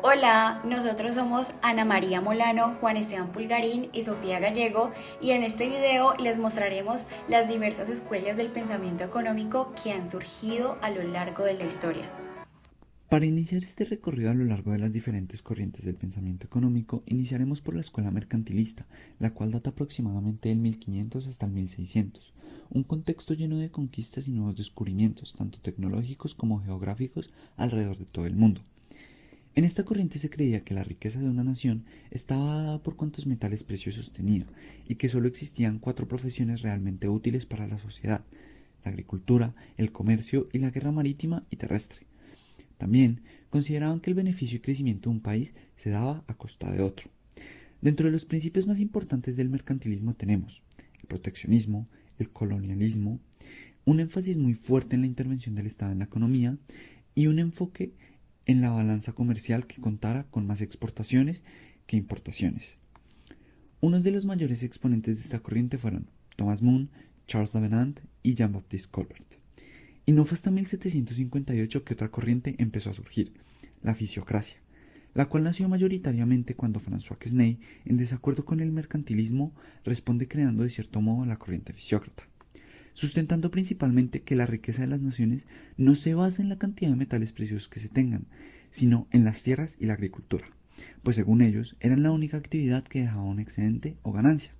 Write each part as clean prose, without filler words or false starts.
Hola, nosotros somos Ana María Molano, Juan Esteban Pulgarín y Sofía Gallego y en este video les mostraremos las diversas escuelas del pensamiento económico que han surgido a lo largo de la historia. Para iniciar este recorrido a lo largo de las diferentes corrientes del pensamiento económico, iniciaremos por la escuela mercantilista, la cual data aproximadamente del 1500 hasta el 1600, un contexto lleno de conquistas y nuevos descubrimientos, tanto tecnológicos como geográficos, alrededor de todo el mundo. En esta corriente se creía que la riqueza de una nación estaba dada por cuantos metales preciosos tenía, y que solo existían cuatro profesiones realmente útiles para la sociedad: la agricultura, el comercio y la guerra marítima y terrestre. También consideraban que el beneficio y crecimiento de un país se daba a costa de otro. Dentro de los principios más importantes del mercantilismo tenemos el proteccionismo, el colonialismo, un énfasis muy fuerte en la intervención del Estado en la economía y un enfoque en la balanza comercial que contara con más exportaciones que importaciones. Unos de los mayores exponentes de esta corriente fueron Thomas Moon, Charles Davenant y Jean-Baptiste Colbert. Y no fue hasta 1758 que otra corriente empezó a surgir, la fisiocracia, la cual nació mayoritariamente cuando François Quesnay, en desacuerdo con el mercantilismo, responde creando de cierto modo la corriente fisiócrata, sustentando principalmente que la riqueza de las naciones no se basa en la cantidad de metales preciosos que se tengan, sino en las tierras y la agricultura, pues según ellos eran la única actividad que dejaba un excedente o ganancia.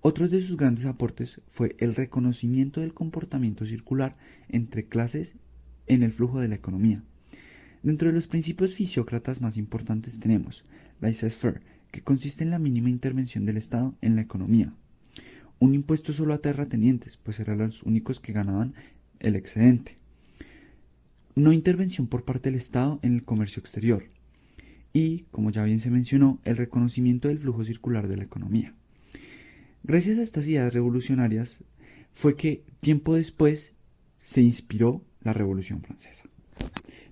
Otros de sus grandes aportes fue el reconocimiento del comportamiento circular entre clases en el flujo de la economía. Dentro de los principios fisiócratas más importantes tenemos laissez-faire, que consiste en la mínima intervención del Estado en la economía. Un impuesto solo a terratenientes, pues eran los únicos que ganaban el excedente. No intervención por parte del Estado en el comercio exterior. Y, como ya bien se mencionó, el reconocimiento del flujo circular de la economía. Gracias a estas ideas revolucionarias fue que tiempo después se inspiró la Revolución Francesa.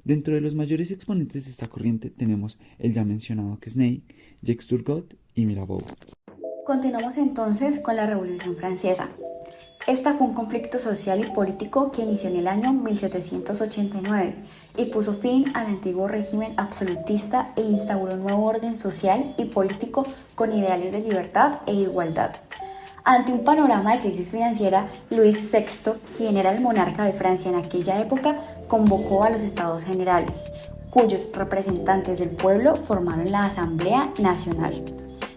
Dentro de los mayores exponentes de esta corriente tenemos el ya mencionado Quesnay, Jacques Turgot y Mirabeau. Continuamos entonces con la Revolución Francesa. Esta fue un conflicto social y político que inició en el año 1789 y puso fin al antiguo régimen absolutista e instauró un nuevo orden social y político con ideales de libertad e igualdad. Ante un panorama de crisis financiera, Luis VI, quien era el monarca de Francia en aquella época, convocó a los Estados Generales, cuyos representantes del pueblo formaron la Asamblea Nacional,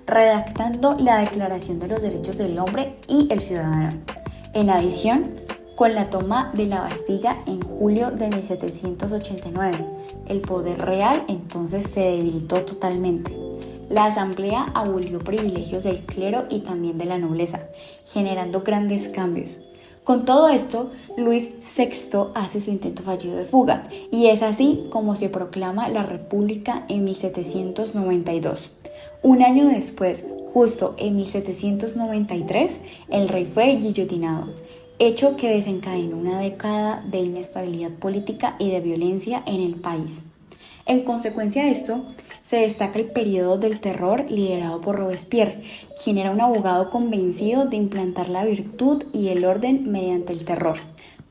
redactando la Declaración de los Derechos del Hombre y el Ciudadano. En adición, con la toma de la Bastilla en julio de 1789, el poder real entonces se debilitó totalmente. La asamblea abolió privilegios del clero y también de la nobleza, generando grandes cambios. Con todo esto, Luis VI hace su intento fallido de fuga, y es así como se proclama la República en 1792. Un año después, justo en 1793, el rey fue guillotinado, hecho que desencadenó una década de inestabilidad política y de violencia en el país. En consecuencia de esto, se destaca el periodo del terror liderado por Robespierre, quien era un abogado convencido de implantar la virtud y el orden mediante el terror.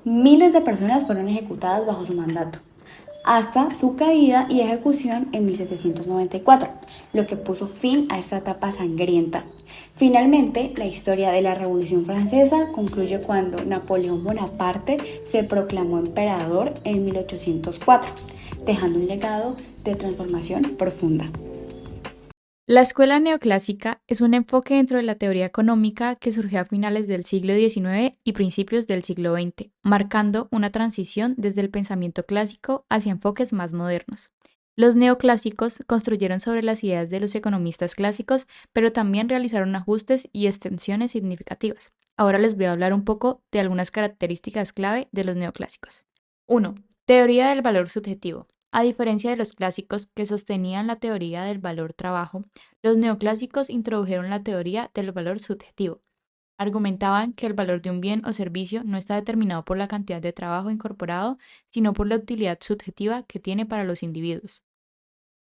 Miles de personas fueron ejecutadas bajo su mandato, hasta su caída y ejecución en 1794, lo que puso fin a esta etapa sangrienta. Finalmente, la historia de la Revolución Francesa concluye cuando Napoleón Bonaparte se proclamó emperador en 1804, dejando un legado de transformación profunda. La escuela neoclásica es un enfoque dentro de la teoría económica que surgió a finales del siglo XIX y principios del siglo XX, marcando una transición desde el pensamiento clásico hacia enfoques más modernos. Los neoclásicos construyeron sobre las ideas de los economistas clásicos, pero también realizaron ajustes y extensiones significativas. Ahora les voy a hablar un poco de algunas características clave de los neoclásicos. 1. Teoría del valor subjetivo. A diferencia de los clásicos que sostenían la teoría del valor trabajo, los neoclásicos introdujeron la teoría del valor subjetivo. Argumentaban que el valor de un bien o servicio no está determinado por la cantidad de trabajo incorporado, sino por la utilidad subjetiva que tiene para los individuos.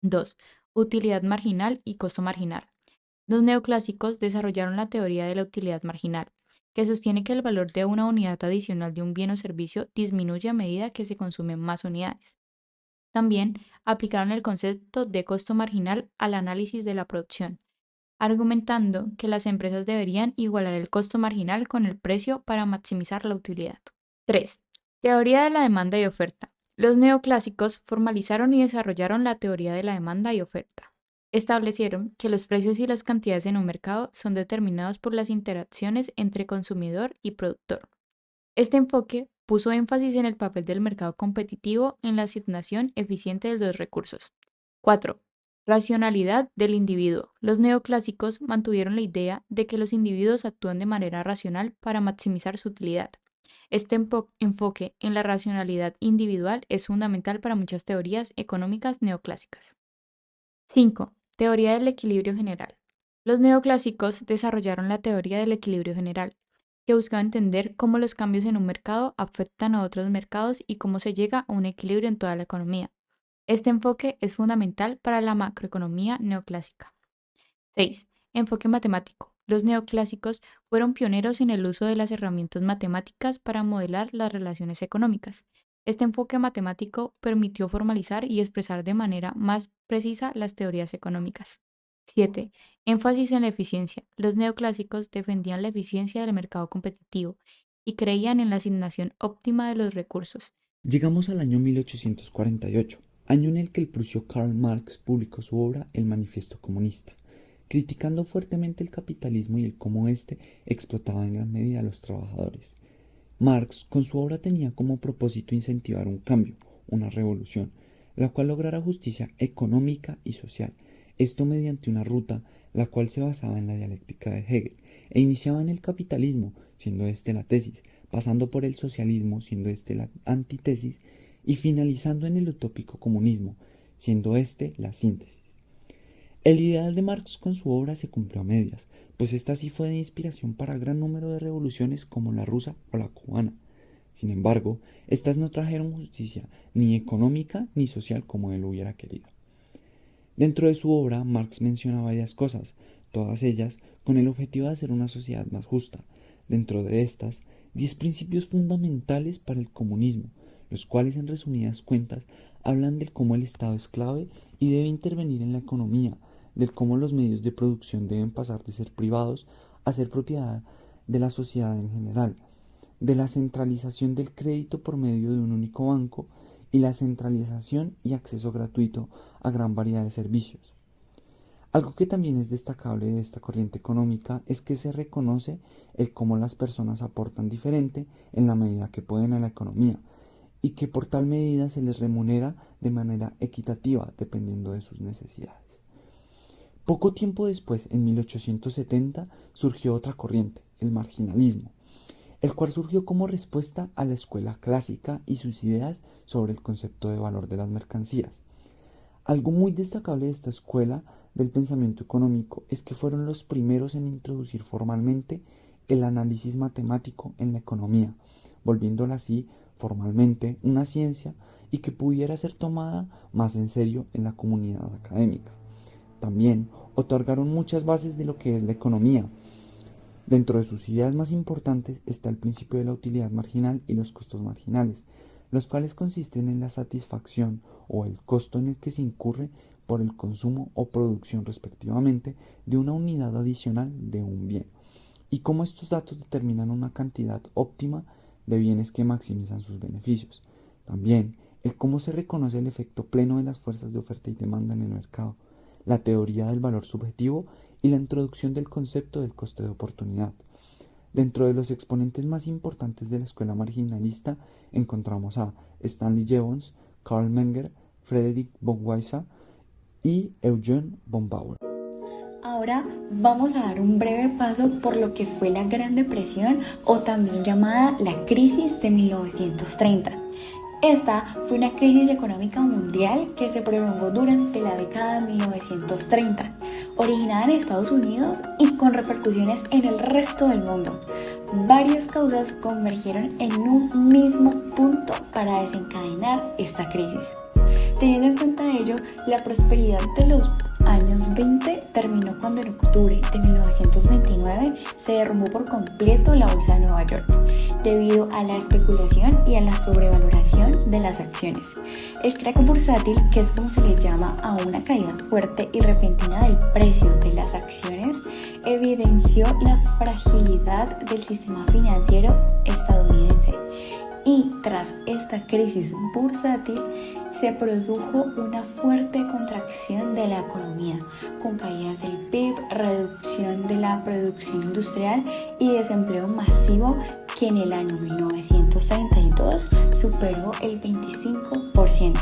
2. Utilidad marginal y costo marginal. Los neoclásicos desarrollaron la teoría de la utilidad marginal, que sostiene que el valor de una unidad adicional de un bien o servicio disminuye a medida que se consumen más unidades. También aplicaron el concepto de costo marginal al análisis de la producción, argumentando que las empresas deberían igualar el costo marginal con el precio para maximizar la utilidad. 3. Teoría de la demanda y oferta. Los neoclásicos formalizaron y desarrollaron la teoría de la demanda y oferta. Establecieron que los precios y las cantidades en un mercado son determinados por las interacciones entre consumidor y productor. Este enfoque puso énfasis en el papel del mercado competitivo en la asignación eficiente de los recursos. 4. Racionalidad del individuo. Los neoclásicos mantuvieron la idea de que los individuos actúan de manera racional para maximizar su utilidad. Este enfoque en la racionalidad individual es fundamental para muchas teorías económicas neoclásicas. 5. Teoría del equilibrio general. Los neoclásicos desarrollaron la teoría del equilibrio general, que buscaba entender cómo los cambios en un mercado afectan a otros mercados y cómo se llega a un equilibrio en toda la economía. Este enfoque es fundamental para la macroeconomía neoclásica. 6. Enfoque matemático. Los neoclásicos fueron pioneros en el uso de las herramientas matemáticas para modelar las relaciones económicas. Este enfoque matemático permitió formalizar y expresar de manera más precisa las teorías económicas. 7. Énfasis en la eficiencia. Los neoclásicos defendían la eficiencia del mercado competitivo y creían en la asignación óptima de los recursos. Llegamos al año 1848, año en el que el prusio Karl Marx publicó su obra El Manifiesto Comunista, criticando fuertemente el capitalismo y el cómo éste explotaba en gran medida a los trabajadores. Marx, con su obra, tenía como propósito incentivar un cambio, una revolución, la cual lograra justicia económica y social, esto mediante una ruta la cual se basaba en la dialéctica de Hegel, e iniciaba en el capitalismo, siendo este la tesis, pasando por el socialismo, siendo este la antítesis, y finalizando en el utópico comunismo, siendo este la síntesis. El ideal de Marx con su obra se cumplió a medias, pues esta sí fue de inspiración para gran número de revoluciones como la rusa o la cubana. Sin embargo, estas no trajeron justicia ni económica ni social como él hubiera querido. Dentro de su obra, Marx menciona varias cosas, todas ellas con el objetivo de hacer una sociedad más justa. Dentro de estas, 10 principios fundamentales para el comunismo, los cuales en resumidas cuentas hablan de cómo el Estado es clave y debe intervenir en la economía, de cómo los medios de producción deben pasar de ser privados a ser propiedad de la sociedad en general, de la centralización del crédito por medio de un único banco y la centralización y acceso gratuito a gran variedad de servicios. Algo que también es destacable de esta corriente económica es que se reconoce el cómo las personas aportan diferente en la medida que pueden a la economía y que por tal medida se les remunera de manera equitativa dependiendo de sus necesidades. Poco tiempo después, en 1870, surgió otra corriente, el marginalismo, el cual surgió como respuesta a la escuela clásica y sus ideas sobre el concepto de valor de las mercancías. Algo muy destacable de esta escuela del pensamiento económico es que fueron los primeros en introducir formalmente el análisis matemático en la economía, volviéndola así formalmente una ciencia y que pudiera ser tomada más en serio en la comunidad académica. También otorgaron muchas bases de lo que es la economía. Dentro de sus ideas más importantes está el principio de la utilidad marginal y los costos marginales, los cuales consisten en la satisfacción o el costo en el que se incurre por el consumo o producción respectivamente de una unidad adicional de un bien, y cómo estos datos determinan una cantidad óptima de bienes que maximizan sus beneficios. También el cómo se reconoce el efecto pleno de las fuerzas de oferta y demanda en el mercado, la teoría del valor subjetivo y la introducción del concepto del coste de oportunidad. Dentro de los exponentes más importantes de la escuela marginalista encontramos a Stanley Jevons, Karl Menger, Friedrich von Weisse y Eugen von Bauer. Ahora vamos a dar un breve paso por lo que fue la Gran Depresión o también llamada la crisis de 1930. Esta fue una crisis económica mundial que se prolongó durante la década de 1930, originada en Estados Unidos y con repercusiones en el resto del mundo. Varias causas convergieron en un mismo punto para desencadenar esta crisis. Teniendo en cuenta ello, la prosperidad de los años 20 terminó cuando en octubre de 1929 se derrumbó por completo la bolsa de Nueva York debido a la especulación y a la sobrevaloración de las acciones. El crack bursátil, que es como se le llama a una caída fuerte y repentina del precio de las acciones, evidenció la fragilidad del sistema financiero estadounidense. Y tras esta crisis bursátil se produjo una fuerte contracción de la economía, con caídas del PIB, reducción de la producción industrial y desempleo masivo que en el año 1932 superó el 25%.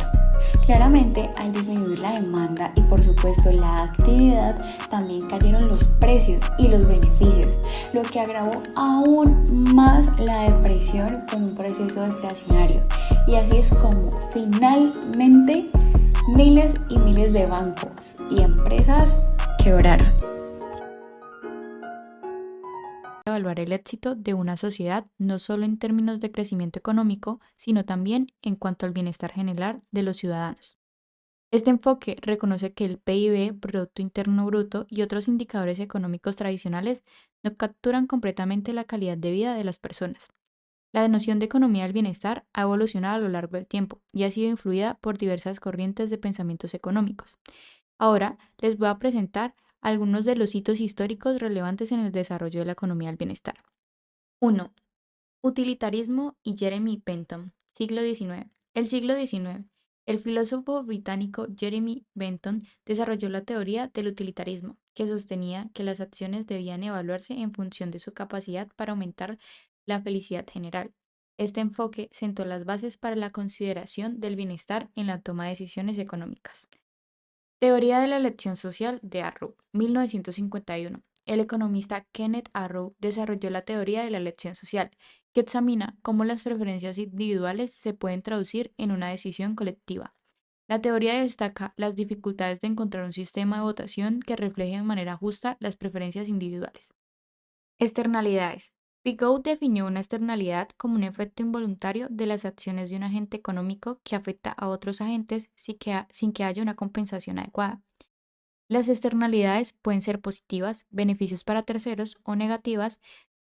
Claramente, al disminuir la demanda y por supuesto la actividad, también cayeron los precios y los beneficios, lo que agravó aún más la depresión con un proceso deflacionario. Y así es como finalmente miles y miles de bancos y empresas quebraron. Evaluar el éxito de una sociedad no solo en términos de crecimiento económico, sino también en cuanto al bienestar general de los ciudadanos. Este enfoque reconoce que el PIB, Producto Interno Bruto, y otros indicadores económicos tradicionales no capturan completamente la calidad de vida de las personas. La noción de economía del bienestar ha evolucionado a lo largo del tiempo y ha sido influida por diversas corrientes de pensamientos económicos. Ahora les voy a presentar algunos de los hitos históricos relevantes en el desarrollo de la economía del bienestar. 1. Utilitarismo y Jeremy Bentham, siglo XIX. El siglo XIX. El filósofo británico Jeremy Bentham desarrolló la teoría del utilitarismo, que sostenía que las acciones debían evaluarse en función de su capacidad para aumentar la felicidad general. Este enfoque sentó las bases para la consideración del bienestar en la toma de decisiones económicas. Teoría de la elección social de Arrow, 1951. El economista Kenneth Arrow desarrolló la teoría de la elección social, que examina cómo las preferencias individuales se pueden traducir en una decisión colectiva. La teoría destaca las dificultades de encontrar un sistema de votación que refleje de manera justa las preferencias individuales. Externalidades. Piggott definió una externalidad como un efecto involuntario de las acciones de un agente económico que afecta a otros agentes sin que haya una compensación adecuada. Las externalidades pueden ser positivas, beneficios para terceros, o negativas,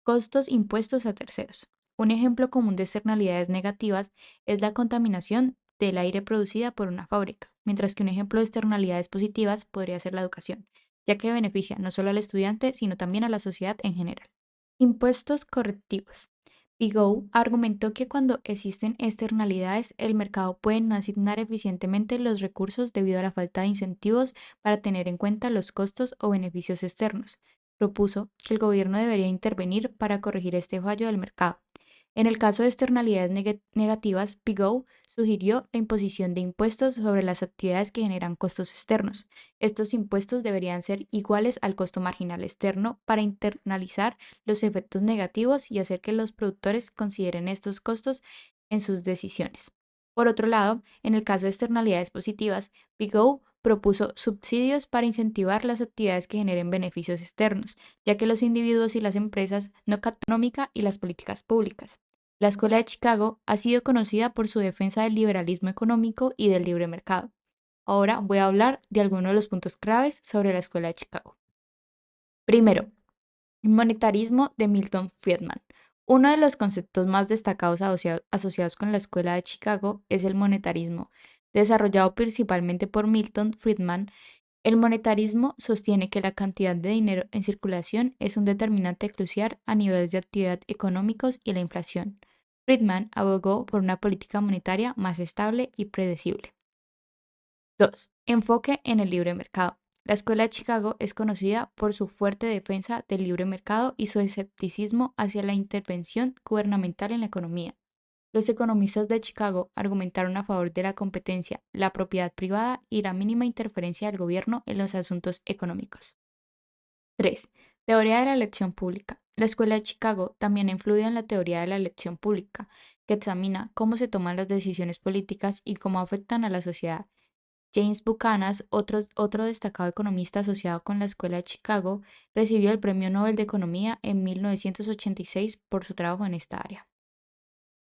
costos impuestos a terceros. Un ejemplo común de externalidades negativas es la contaminación del aire producida por una fábrica, mientras que un ejemplo de externalidades positivas podría ser la educación, ya que beneficia no solo al estudiante, sino también a la sociedad en general. Impuestos correctivos. Piggott argumentó que cuando existen externalidades, el mercado puede no asignar eficientemente los recursos debido a la falta de incentivos para tener en cuenta los costos o beneficios externos. Propuso que el gobierno debería intervenir para corregir este fallo del mercado. En el caso de externalidades negativas, Piggott sugirió la imposición de impuestos sobre las actividades que generan costos externos. Estos impuestos deberían ser iguales al costo marginal externo para internalizar los efectos negativos y hacer que los productores consideren estos costos en sus decisiones. Por otro lado, en el caso de externalidades positivas, Piggott propuso subsidios para incentivar las actividades que generen beneficios externos, ya que los individuos y las empresas no económica y las políticas públicas. La Escuela de Chicago ha sido conocida por su defensa del liberalismo económico y del libre mercado. Ahora voy a hablar de algunos de los puntos claves sobre la Escuela de Chicago. Primero, el monetarismo de Milton Friedman. Uno de los conceptos más destacados asociados con la Escuela de Chicago es el monetarismo. Desarrollado principalmente por Milton Friedman, el monetarismo sostiene que la cantidad de dinero en circulación es un determinante crucial a niveles de actividad económicos y la inflación. Friedman abogó por una política monetaria más estable y predecible. 2. Enfoque en el libre mercado. La Escuela de Chicago es conocida por su fuerte defensa del libre mercado y su escepticismo hacia la intervención gubernamental en la economía. Los economistas de Chicago argumentaron a favor de la competencia, la propiedad privada y la mínima interferencia del gobierno en los asuntos económicos. 3. Teoría de la elección pública. La Escuela de Chicago también ha influido en la teoría de la elección pública, que examina cómo se toman las decisiones políticas y cómo afectan a la sociedad. James Buchanan, otro destacado economista asociado con la Escuela de Chicago, recibió el Premio Nobel de Economía en 1986 por su trabajo en esta área.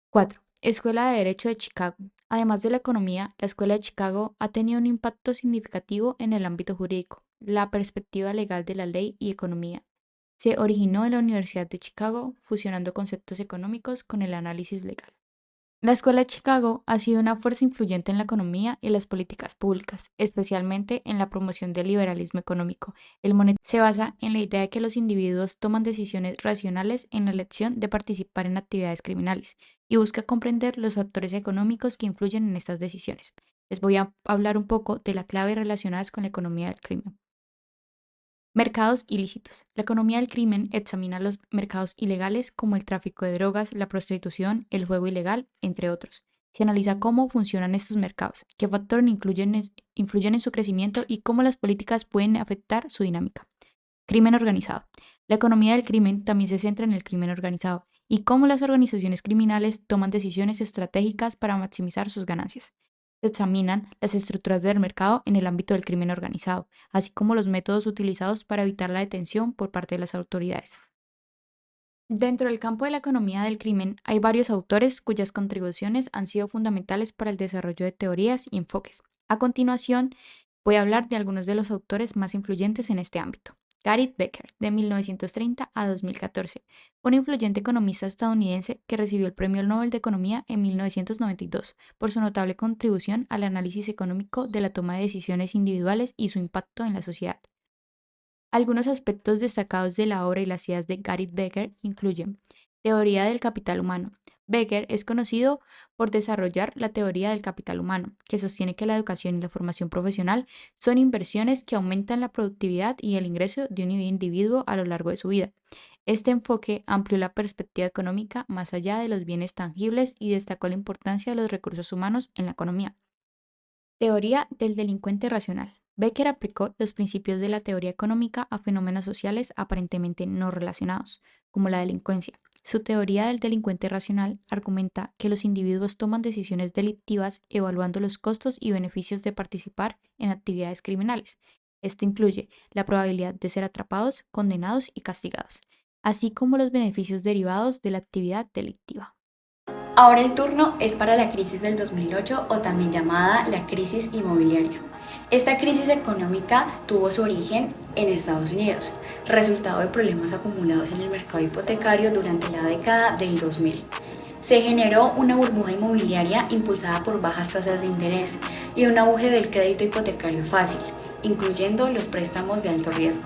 4. Escuela de Derecho de Chicago. Además de la economía, la Escuela de Chicago ha tenido un impacto significativo en el ámbito jurídico, la perspectiva legal de la ley y economía. Se originó en la Universidad de Chicago, fusionando conceptos económicos con el análisis legal. La Escuela de Chicago ha sido una fuerza influyente en la economía y las políticas públicas, especialmente en la promoción del liberalismo económico. El monetarismo se basa en la idea de que los individuos toman decisiones racionales en la elección de participar en actividades criminales y busca comprender los factores económicos que influyen en estas decisiones. Les voy a hablar un poco de las claves relacionadas con la economía del crimen. Mercados ilícitos. La economía del crimen examina los mercados ilegales como el tráfico de drogas, la prostitución, el juego ilegal, entre otros. Se analiza cómo funcionan estos mercados, qué factores influyen en su crecimiento y cómo las políticas pueden afectar su dinámica. Crimen organizado. La economía del crimen también se centra en el crimen organizado y cómo las organizaciones criminales toman decisiones estratégicas para maximizar sus ganancias. Se examinan las estructuras del mercado en el ámbito del crimen organizado, así como los métodos utilizados para evitar la detención por parte de las autoridades. Dentro del campo de la economía del crimen hay varios autores cuyas contribuciones han sido fundamentales para el desarrollo de teorías y enfoques. A continuación, voy a hablar de algunos de los autores más influyentes en este ámbito. Gary Becker, de 1930 a 2014, un influyente economista estadounidense que recibió el Premio Nobel de Economía en 1992 por su notable contribución al análisis económico de la toma de decisiones individuales y su impacto en la sociedad. Algunos aspectos destacados de la obra y las ideas de Gary Becker incluyen teoría del capital humano. Becker es conocido por desarrollar la teoría del capital humano, que sostiene que la educación y la formación profesional son inversiones que aumentan la productividad y el ingreso de un individuo a lo largo de su vida. Este enfoque amplió la perspectiva económica más allá de los bienes tangibles y destacó la importancia de los recursos humanos en la economía. Teoría del delincuente racional. Becker aplicó los principios de la teoría económica a fenómenos sociales aparentemente no relacionados, como la delincuencia. Su teoría del delincuente racional argumenta que los individuos toman decisiones delictivas evaluando los costos y beneficios de participar en actividades criminales. Esto incluye la probabilidad de ser atrapados, condenados y castigados, así como los beneficios derivados de la actividad delictiva. Ahora el turno es para la crisis del 2008 o también llamada la crisis inmobiliaria. Esta crisis económica tuvo su origen en Estados Unidos, resultado de problemas acumulados en el mercado hipotecario durante la década del 2000. Se generó una burbuja inmobiliaria impulsada por bajas tasas de interés y un auge del crédito hipotecario fácil, incluyendo los préstamos de alto riesgo.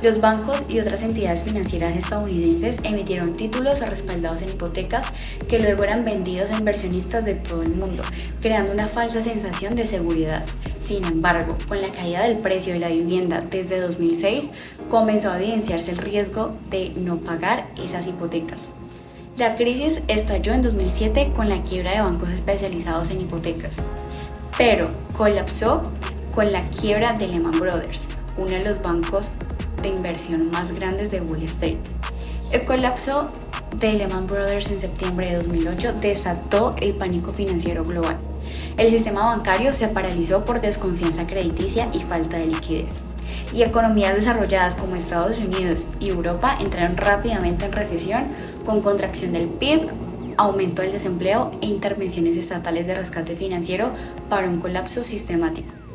Los bancos y otras entidades financieras estadounidenses emitieron títulos respaldados en hipotecas que luego eran vendidos a inversionistas de todo el mundo, creando una falsa sensación de seguridad. Sin embargo, con la caída del precio de la vivienda desde 2006, comenzó a evidenciarse el riesgo de no pagar esas hipotecas. La crisis estalló en 2007 con la quiebra de bancos especializados en hipotecas, pero colapsó con la quiebra de Lehman Brothers, uno de los bancos de inversión más grandes de Wall Street. El colapso de Lehman Brothers en septiembre de 2008 desató el pánico financiero global. El sistema bancario se paralizó por desconfianza crediticia y falta de liquidez. Y economías desarrolladas como Estados Unidos y Europa entraron rápidamente en recesión con contracción del PIB, aumento del desempleo e intervenciones estatales de rescate financiero para un colapso sistemático.